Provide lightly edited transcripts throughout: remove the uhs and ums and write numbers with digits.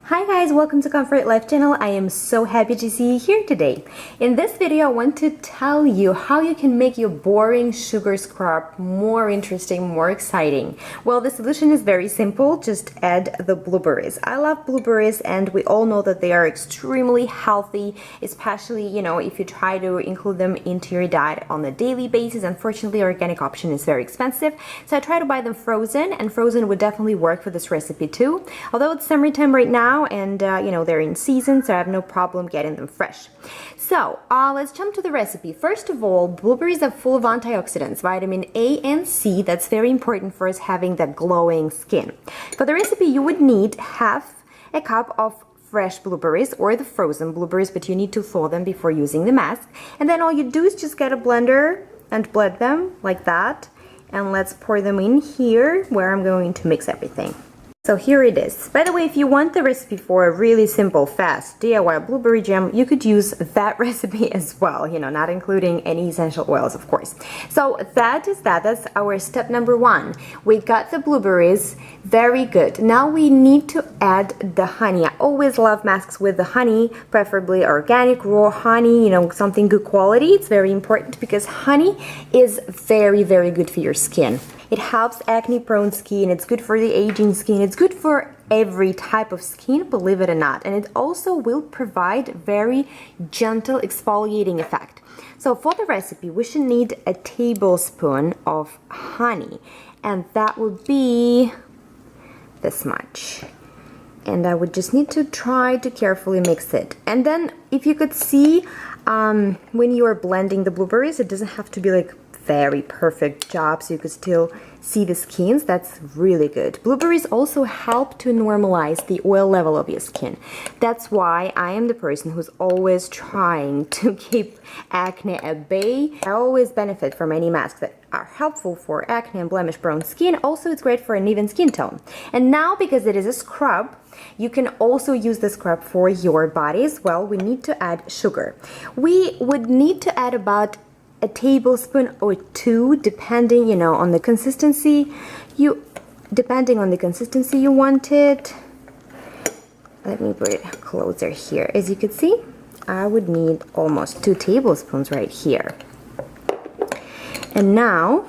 Hi guys, welcome to Comfort Life channel. I am so happy to see you here today. In this video, I want to tell you how you can make your boring sugar scrub more interesting, more exciting. Well, the solution is very simple. Just add the blueberries. I love blueberries and we all know that they are extremely healthy, especially, if you try to include them into your diet on a daily basis. Unfortunately, organic option is very expensive, so I try to buy them frozen, and frozen would definitely work for this recipe too. Although it's summertime right now, and they're in season, so I have no problem getting them fresh. So let's jump to the recipe. First of all, blueberries are full of antioxidants, vitamin A and C. That's very important for us having that glowing skin. For the recipe, you would need half a cup of fresh blueberries or the frozen blueberries, but you need to thaw them before using the mask. And then all you do is just get a blender and blend them like that. And let's pour them in here where I'm going to mix everything. So here it is. By the way, if you want the recipe for a really simple, fast DIY blueberry jam, you could use that recipe as well, not including any essential oils, of course. So that's our step number one. We got the blueberries, very good. Now we need to add the honey. I always love masks with the honey, preferably organic, raw honey, something good quality. It's very important because honey is very, very good for your skin. It helps acne-prone skin, it's good for the aging skin, it's good for every type of skin, believe it or not. And it also will provide very gentle exfoliating effect. So for the recipe, we should need a tablespoon of honey, and that would be this much. And I would just need to try to carefully mix it. And then if you could see when you are blending the blueberries, it doesn't have to be like very perfect job, so you could still see the skins. That's really good. Blueberries also help to normalize the oil level of your skin. That's why I am the person who's always trying to keep acne at bay. I always benefit from any masks that are helpful for acne and blemish prone skin. Also, it's great for an even skin tone. And now, because it is a scrub, you can also use the scrub for your body as well. We need to add sugar. We would need to add about a tablespoon or two, depending, on the consistency you want it. Let me put it closer here. As you can see, I would need almost 2 tablespoons right here. And now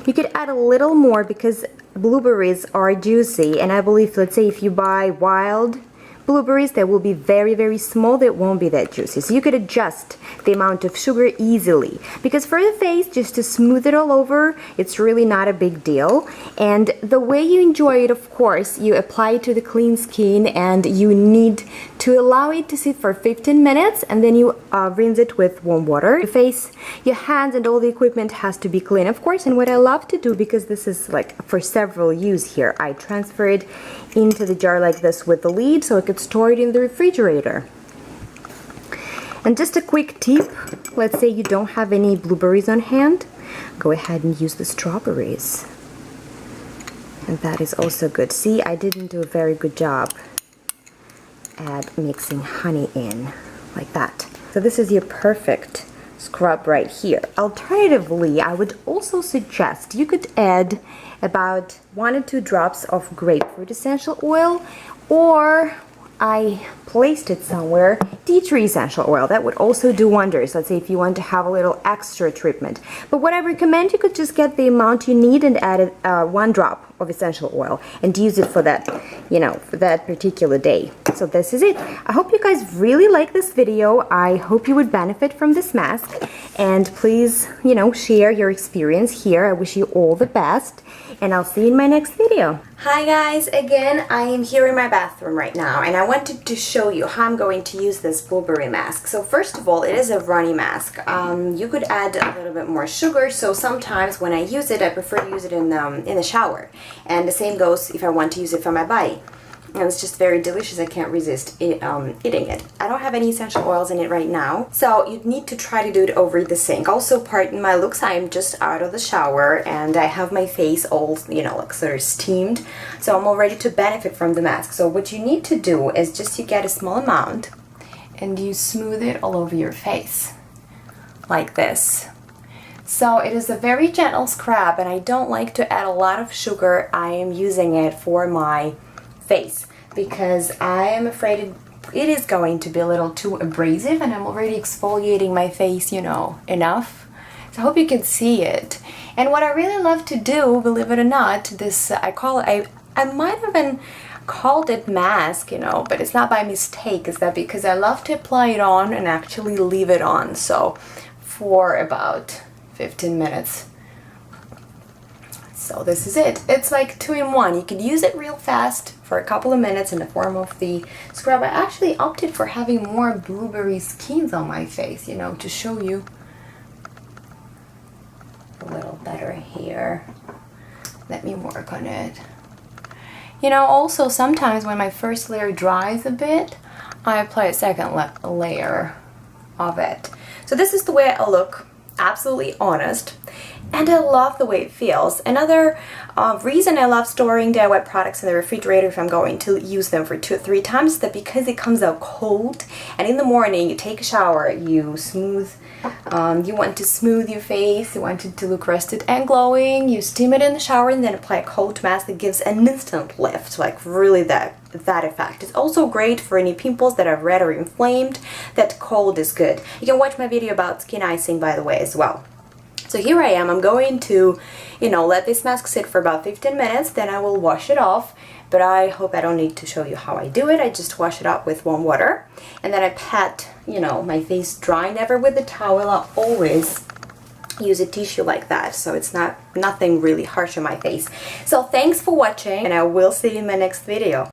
you could add a little more because blueberries are juicy, and I believe, let's say if you buy wild blueberries, they will be very, very small. They won't be that juicy. So you could adjust the amount of sugar easily. Because for the face, just to smooth it all over, it's really not a big deal. And the way you enjoy it, of course, you apply it to the clean skin, and you need to allow it to sit for 15 minutes, and then you rinse it with warm water. Your face, your hands, and all the equipment has to be clean, of course. And what I love to do, because this is like for several use here, I transfer it into the jar like this with the lid, so I could store it in the refrigerator. And just a quick tip, let's say you don't have any blueberries on hand, go ahead and use the strawberries. And that is also good. See, I didn't do a very good job at mixing honey in like that. So this is your perfect scrub right here. Alternatively, I would also suggest you could add about 1 or 2 drops of grapefruit essential oil, or I placed it somewhere, tea tree essential oil. That would also do wonders. Let's say if you want to have a little extra treatment. But what I recommend, you could just get the amount you need and add 1 drop of essential oil and use it for that, for that particular day. So this is it. I hope you guys really like this video. I hope you would benefit from this mask. And please, share your experience here. I wish you all the best. And I'll see you in my next video. Hi guys, again, I am here in my bathroom right now, and I wanted to show you how I'm going to use this blueberry mask. So first of all, it is a runny mask. You could add a little bit more sugar, so sometimes when I use it, I prefer to use it in the shower. And the same goes if I want to use it for my body. And it's just very delicious. I can't resist eating it. I don't have any essential oils in it right now, so you need to try to do it over the sink. Also, pardon my looks, I am just out of the shower and I have my face all, like sort of steamed, so I'm all ready to benefit from the mask. So what you need to do is just you get a small amount and you smooth it all over your face like this. So it is a very gentle scrub, and I don't like to add a lot of sugar. I am using it for my face. because I am afraid it is going to be a little too abrasive, and I'm already exfoliating my face, you know, enough. So I hope you can see it. And what I really love to do, believe it or not, this I might have even called it mask, you know, but it's not by mistake. Is that because I love to apply it on and actually leave it on, so for about 15 minutes. So this is it. It's like 2-in-1. You could use it real fast for a couple of minutes in the form of the scrub. I actually opted for having more blueberry skins on my face, you know, to show you a little better here. Let me work on it. You know, also sometimes when my first layer dries a bit, I apply a second layer of it. So this is the way I look, absolutely honest. And I love the way it feels. Another reason I love storing DIY wet products in the refrigerator if I'm going to use them for 2 or 3 times is that because it comes out cold, and in the morning you take a shower, you want to smooth your face, you want it to look rested and glowing, you steam it in the shower and then apply a cold mask that gives an instant lift, like really that effect. It's also great for any pimples that are red or inflamed. That cold is good. You can watch my video about skin icing, by the way, as well. So here I am. I'm going to, you know, let this mask sit for about 15 minutes, then I will wash it off. But I hope I don't need to show you how I do it. I just wash it up with warm water, and then I pat, you know, my face dry, never with a towel. I always use a tissue like that, so it's nothing really harsh on my face. So thanks for watching, and I will see you in my next video.